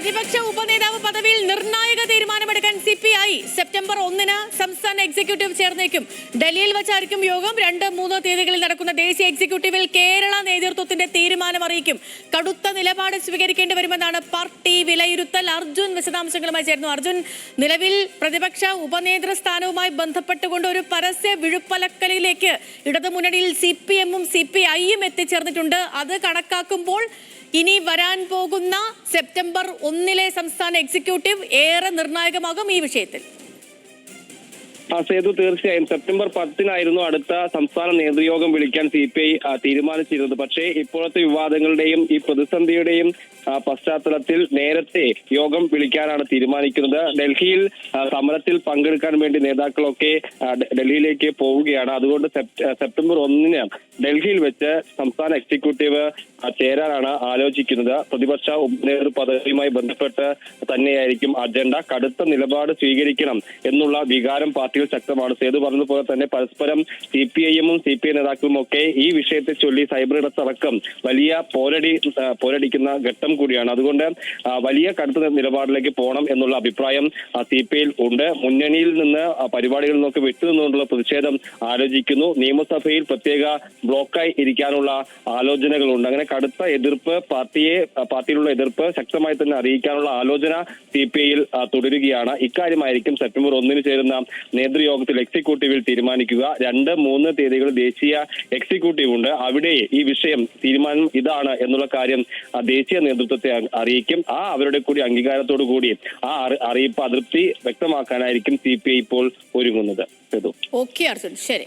പ്രതിപക്ഷ ഉപനേതാവ് പദവിയിൽ നിർണായക തീരുമാനമെടുക്കാൻ CPI സെപ്റ്റംബർ 1-ന് സംസ്ഥാന എക്സിക്യൂട്ടീവ് ചേർന്നേക്കും. ഡൽഹിയിൽ വച്ചായിരിക്കും യോഗം. 2-3 തീയതികളിൽ നടക്കുന്ന ദേശീയ എക്സിക്യൂട്ടീവിൽ കേരള നേതൃത്വത്തിന്റെ തീരുമാനം അറിയിക്കും. കടുത്ത നിലപാട് സ്വീകരിക്കേണ്ടി വരുമെന്നാണ് പാർട്ടി വിലയിരുത്തൽ. അർജുൻ വിശദാംശങ്ങളുമായി ചേർന്നു. അർജുൻ, നിലവിൽ പ്രതിപക്ഷ ഉപനേതൃസ്ഥാനവുമായി ബന്ധപ്പെട്ടുകൊണ്ട് ഒരു പരസ്യ വിഴുപ്പലക്കലിലേക്ക് ഇടതുമുന്നണിയിൽ CPM-ഉം CPI-യും എത്തിച്ചേർന്നിട്ടുണ്ട്. അത് കണക്കാക്കുമ്പോൾ ഇനി വരാൻ പോകുന്ന സെപ്റ്റംബർ 1-ലെ സംസ്ഥാന എക്സിക്യൂട്ടീവ് ഏറെ നിർണായകമാകും ഈ വിഷയത്തിൽ. സേതു, തീർച്ചയായും സെപ്റ്റംബർ 10-നായിരുന്നു അടുത്ത സംസ്ഥാന നേതൃയോഗം വിളിക്കാൻ CPI തീരുമാനിച്ചിരുന്നത്. പക്ഷേ ഇപ്പോഴത്തെ വിവാദങ്ങളുടെയും ഈ പ്രതിസന്ധിയുടെയും പശ്ചാത്തലത്തിൽ നേരത്തെ യോഗം വിളിക്കാനാണ് തീരുമാനിക്കുന്നത്. ഡൽഹിയിൽ സമരത്തിൽ പങ്കെടുക്കാൻ വേണ്ടി നേതാക്കളൊക്കെ ഡൽഹിയിലേക്ക് പോവുകയാണ്. അതുകൊണ്ട് സെപ്റ്റംബർ 1-ന് ഡൽഹിയിൽ വെച്ച് സംസ്ഥാന എക്സിക്യൂട്ടീവ് ചേരാനാണ് ആലോചിക്കുന്നത്. പ്രതിപക്ഷ ഉപനേതൃ പദവിയുമായി ബന്ധപ്പെട്ട് തന്നെയായിരിക്കും അജണ്ട. കടുത്ത നിലപാട് സ്വീകരിക്കണം എന്നുള്ള വികാരം പാർട്ടിയിൽ ശക്തമാണ്. സേതു പറഞ്ഞതുപോലെ തന്നെ പരസ്പരം CPI-യും CPI നേതാക്കളും ഒക്കെ ഈ വിഷയത്തെ ചൊല്ലി സൈബർ ഇടത്തടക്കം വലിയ പോരടിക്കുന്ന ഘട്ടം കൂടിയാണ്. അതുകൊണ്ട് വലിയ കടുത്ത നിലപാടിലേക്ക് പോകണം എന്നുള്ള അഭിപ്രായം CPI-യിൽ ഉണ്ട്. മുന്നണിയിൽ നിന്ന് പരിപാടികളിൽ നിന്നൊക്കെ വിട്ടുനിന്നുകൊണ്ടുള്ള പ്രതിഷേധം ആലോചിക്കുന്നു. നിയമസഭയിൽ പ്രത്യേക ബ്ലോക്കായി ഇരിക്കാനുള്ള ആലോചനകളുണ്ട്. അങ്ങനെ കടുത്ത എതിർപ്പ് പാർട്ടിയിലുള്ള എതിർപ്പ് ശക്തമായി തന്നെ അറിയിക്കാനുള്ള ആലോചന CPI-യിൽ തുടരുകയാണ്. ഇക്കാര്യമായിരിക്കും സെപ്റ്റംബർ 1-ന് ചേരുന്ന നേതൃയോഗത്തിൽ എക്സിക്യൂട്ടീവിൽ തീരുമാനിക്കുക. 2-3 തീയതികൾ ദേശീയ എക്സിക്യൂട്ടീവ് ഉണ്ട്. അവിടെ ഈ വിഷയം തീരുമാനം ഇതാണ് എന്നുള്ള കാര്യം ദേശീയ നേതൃത്വത്തെ അറിയിക്കും. അവരുടെ കൂടി അംഗീകാരത്തോടു കൂടി അറിയിപ്പ് അതൃപ്തി വ്യക്തമാക്കാനായിരിക്കും CPI ഇപ്പോൾ ഒരുങ്ങുന്നത്. ഓക്കെ അർജുൻ, ശരി.